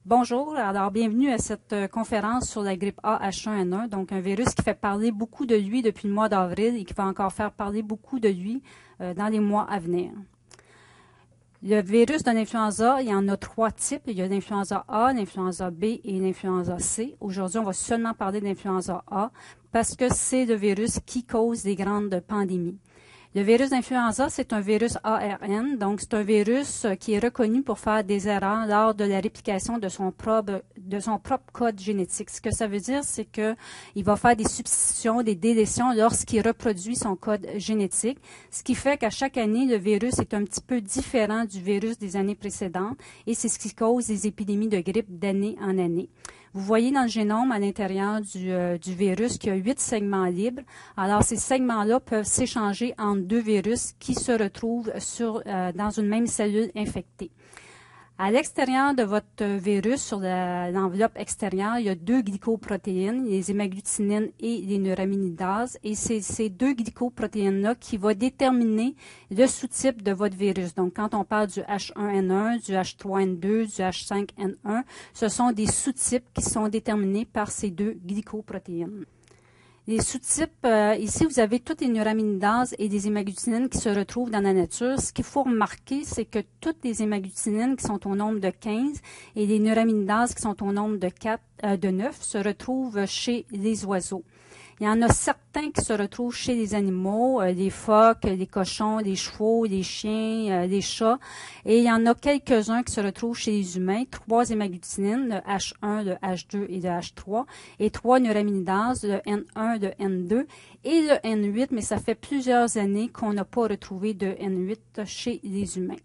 Bonjour, alors bienvenue à cette conférence sur la grippe A H1N1, donc un virus qui fait parler beaucoup de lui depuis le mois d'avril et qui va encore faire parler beaucoup de lui dans les mois à venir. Le virus de l'influenza, il y en a trois types. Il y a l'influenza A, l'influenza B et l'influenza C. Aujourd'hui, on va seulement parler de l'influenza A parce que c'est le virus qui cause des grandes pandémies. Le virus d'influenza, c'est un virus ARN, donc c'est un virus qui est reconnu pour faire des erreurs lors de la réplication de son propre code génétique. Ce que ça veut dire, c'est qu'il va faire des substitutions, des délétions lorsqu'il reproduit son code génétique, ce qui fait qu'à chaque année, le virus est un petit peu différent du virus des années précédentes et c'est ce qui cause des épidémies de grippe d'année en année. Vous voyez dans le génome à l'intérieur du virus qu'il y a 8 segments libres. Alors, ces segments-là peuvent s'échanger entre deux virus qui se retrouvent dans une même cellule infectée. À l'extérieur de votre virus, sur l'enveloppe extérieure, il y a deux glycoprotéines, les hémagglutinines et les neuraminidase, et c'est ces deux glycoprotéines-là qui vont déterminer le sous-type de votre virus. Donc, quand on parle du H1N1, du H3N2, du H5N1, ce sont des sous-types qui sont déterminés par ces deux glycoprotéines. Les sous-types, ici, vous avez toutes les neuraminidase et des hémagglutinines qui se retrouvent dans la nature. Ce qu'il faut remarquer, c'est que toutes les hémagglutinines qui sont au nombre de 15 et les neuraminidase qui sont au nombre de 9 se retrouvent chez les oiseaux. Il y en a certains qui se retrouvent chez les animaux, les phoques, les cochons, les chevaux, les chiens, les chats. Et il y en a quelques-uns qui se retrouvent chez les humains. 3 hémagglutinines, le H1, le H2 et le H3. Et 3 neuraminidase, le N1, le N2 et le N8. Mais ça fait plusieurs années qu'on n'a pas retrouvé de N8 chez les humains.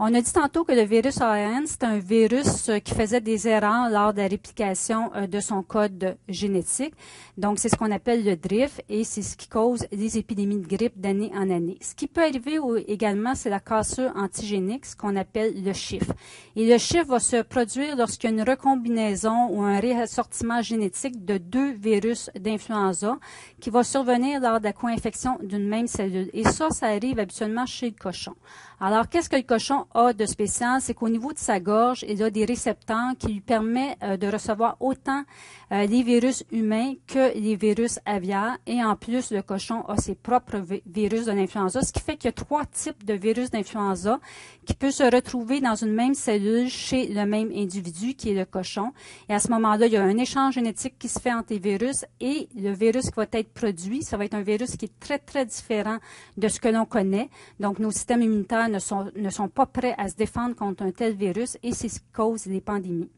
On a dit tantôt que le virus ARN, c'est un virus qui faisait des erreurs lors de la réplication de son code génétique. Donc, c'est ce qu'on appelle le drift et c'est ce qui cause des épidémies de grippe d'année en année. Ce qui peut arriver également, c'est la cassure antigénique, ce qu'on appelle le chiffre. Et le chiffre va se produire lorsqu'il y a une recombinaison ou un réassortiment génétique de deux virus d'influenza qui va survenir lors de la co-infection d'une même cellule. Et ça arrive habituellement chez le cochon. Alors, qu'est-ce que le cochon a de spécial? C'est qu'au niveau de sa gorge, il a des récepteurs qui lui permettent de recevoir autant les virus humains que les virus aviaires. Et en plus, le cochon a ses propres virus de l'influenza, ce qui fait qu'il y a 3 types de virus d'influenza qui peuvent se retrouver dans une même cellule chez le même individu qui est le cochon. Et à ce moment-là, il y a un échange génétique qui se fait entre les virus et le virus qui va être produit. Ça va être un virus qui est très, très différent de ce que l'on connaît. Donc, nos systèmes immunitaires ne sont pas prêts à se défendre contre un tel virus et c'est ce qui cause les pandémies.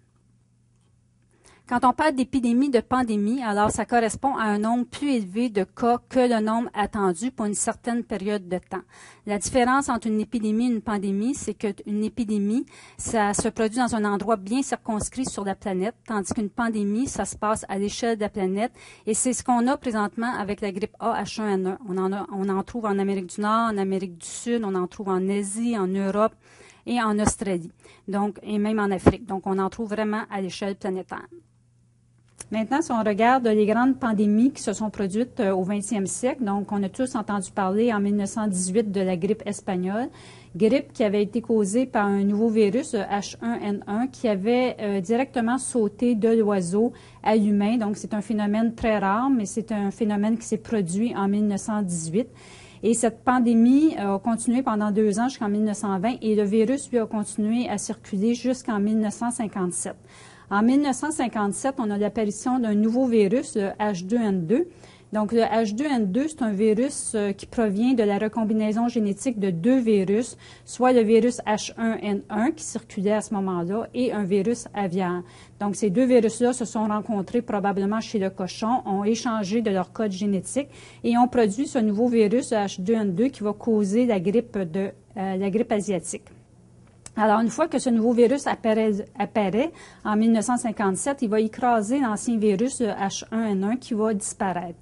Quand on parle d'épidémie, de pandémie, alors ça correspond à un nombre plus élevé de cas que le nombre attendu pour une certaine période de temps. La différence entre une épidémie et une pandémie, c'est qu'une épidémie, ça se produit dans un endroit bien circonscrit sur la planète, tandis qu'une pandémie, ça se passe à l'échelle de la planète. Et c'est ce qu'on a présentement avec la grippe A H1N1. On en trouve en Amérique du Nord, en Amérique du Sud, on en trouve en Asie, en Europe et en Australie, donc, et même en Afrique. Donc, on en trouve vraiment à l'échelle planétaire. Maintenant, si on regarde les grandes pandémies qui se sont produites au 20e siècle, donc on a tous entendu parler en 1918 de la grippe espagnole, grippe qui avait été causée par un nouveau virus, le H1N1, qui avait directement sauté de l'oiseau à l'humain. Donc, c'est un phénomène très rare, mais c'est un phénomène qui s'est produit en 1918. Et cette pandémie a continué pendant 2 ans jusqu'en 1920 et le virus, lui, a continué à circuler jusqu'en 1957. En 1957, on a l'apparition d'un nouveau virus, le H2N2. Donc, le H2N2, c'est un virus qui provient de la recombinaison génétique de 2 virus, soit le virus H1N1 qui circulait à ce moment-là et un virus aviaire. Donc, ces 2 virus-là se sont rencontrés probablement chez le cochon, ont échangé de leur code génétique et ont produit ce nouveau virus, le H2N2, qui va causer la grippe asiatique. Alors, une fois que ce nouveau virus apparaît en 1957, il va écraser l'ancien virus, le H1N1, qui va disparaître.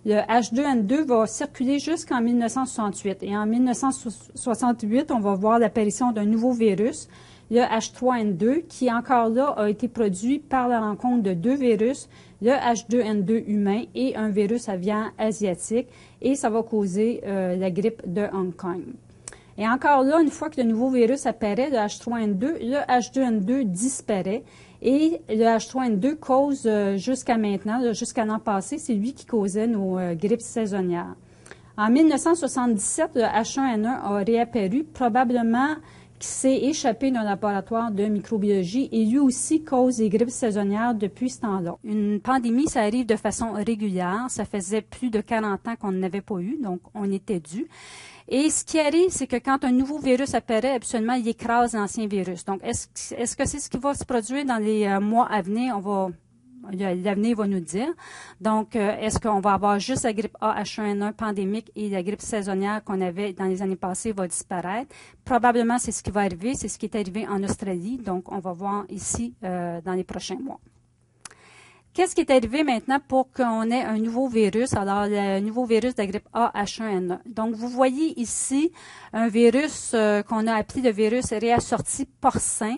Le H2N2 va circuler jusqu'en 1968. Et en 1968, on va voir l'apparition d'un nouveau virus, le H3N2, qui encore là a été produit par la rencontre de 2 virus, le H2N2 humain et un virus aviaire asiatique. Et ça va causer la grippe de Hong Kong. Et encore là, une fois que le nouveau virus apparaît, le H3N2, le H2N2 disparaît. Et le H3N2 cause jusqu'à maintenant, jusqu'à l'an passé, c'est lui qui causait nos grippes saisonnières. En 1977, le H1N1 a réapparu, probablement qui s'est échappé d'un laboratoire de microbiologie et lui aussi cause des grippes saisonnières depuis ce temps-là. Une pandémie, ça arrive de façon régulière. Ça faisait plus de 40 ans qu'on n'avait pas eu, donc on était dû. Et ce qui arrive, c'est que quand un nouveau virus apparaît, absolument, il écrase l'ancien virus. Donc, est-ce que c'est ce qui va se produire dans les mois à venir? L'avenir va nous dire. Donc, est-ce qu'on va avoir juste la grippe A H1N1 pandémique et la grippe saisonnière qu'on avait dans les années passées va disparaître? Probablement, c'est ce qui va arriver. C'est ce qui est arrivé en Australie. Donc, on va voir ici dans les prochains mois. Qu'est-ce qui est arrivé maintenant pour qu'on ait un nouveau virus? Alors, le nouveau virus de la grippe A H1N1. Donc, vous voyez ici un virus qu'on a appelé le virus réassorti porcin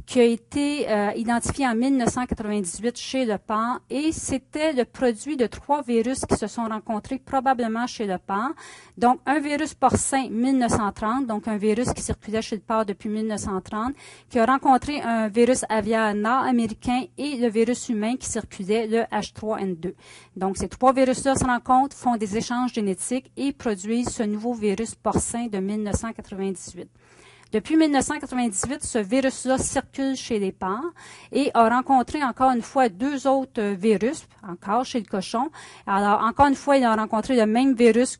qui a été identifié en 1998 chez le porc et c'était le produit de 3 virus qui se sont rencontrés probablement chez le porc. Donc, un virus porcin 1930, donc un virus qui circulait chez le porc depuis 1930, qui a rencontré un virus aviaire nord-américain et le virus humain qui circulait, le H3N2. Donc, ces 3 virus-là se rencontrent, font des échanges génétiques et produisent ce nouveau virus porcin de 1998. Depuis 1998, ce virus-là circule chez les porcs et a rencontré encore une fois 2 autres virus, encore chez le cochon. Alors, encore une fois, il a rencontré le même virus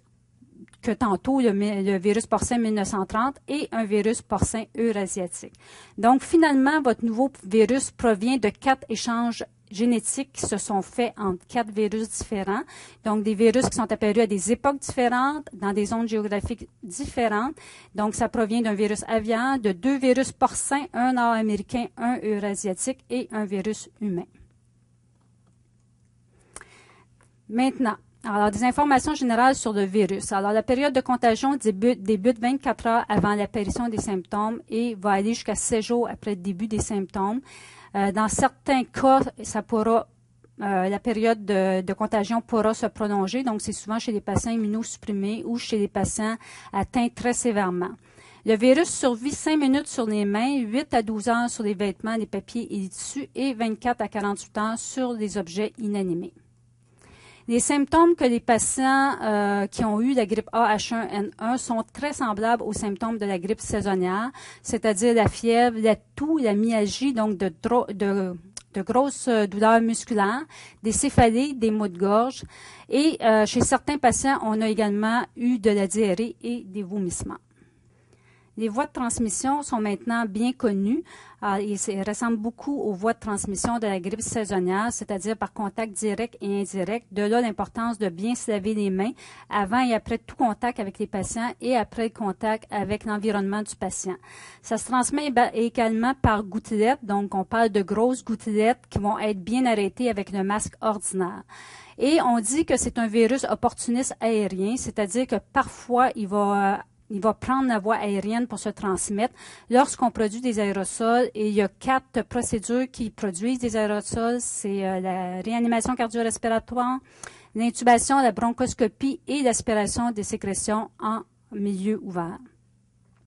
que tantôt, le virus porcin 1930 et un virus porcin eurasiatique. Donc, finalement, votre nouveau virus provient de 4 échanges génétiques qui se sont faits entre 4 virus différents. Donc, des virus qui sont apparus à des époques différentes, dans des zones géographiques différentes. Donc, ça provient d'un virus aviaire, de 2 virus porcins, un nord-américain, un eurasiatique et un virus humain. Maintenant, alors, des informations générales sur le virus. Alors, la période de contagion débute 24 heures avant l'apparition des symptômes et va aller jusqu'à 7 jours après le début des symptômes. Dans certains cas, la période de contagion pourra se prolonger. Donc, c'est souvent chez les patients immunosupprimés ou chez les patients atteints très sévèrement. Le virus survit 5 minutes sur les mains, 8 à 12 heures sur les vêtements, les papiers et les tissus et 24 à 48 heures sur les objets inanimés. Les symptômes que les patients qui ont eu la grippe A H1N1 sont très semblables aux symptômes de la grippe saisonnière, c'est-à-dire la fièvre, la toux, la myalgie, donc de grosses douleurs musculaires, des céphalées, des maux de gorge. Et chez certains patients, on a également eu de la diarrhée et des vomissements. Les voies de transmission sont maintenant bien connues. Ils ressemblent beaucoup aux voies de transmission de la grippe saisonnière, c'est-à-dire par contact direct et indirect. De là, l'importance de bien se laver les mains avant et après tout contact avec les patients et après le contact avec l'environnement du patient. Ça se transmet également par gouttelettes, donc on parle de grosses gouttelettes qui vont être bien arrêtées avec le masque ordinaire. Et on dit que c'est un virus opportuniste aérien, c'est-à-dire que parfois il va prendre la voie aérienne pour se transmettre. Lorsqu'on produit des aérosols, et il y a 4 procédures qui produisent des aérosols, c'est la réanimation cardio-respiratoire, l'intubation, la bronchoscopie et l'aspiration des sécrétions en milieu ouvert.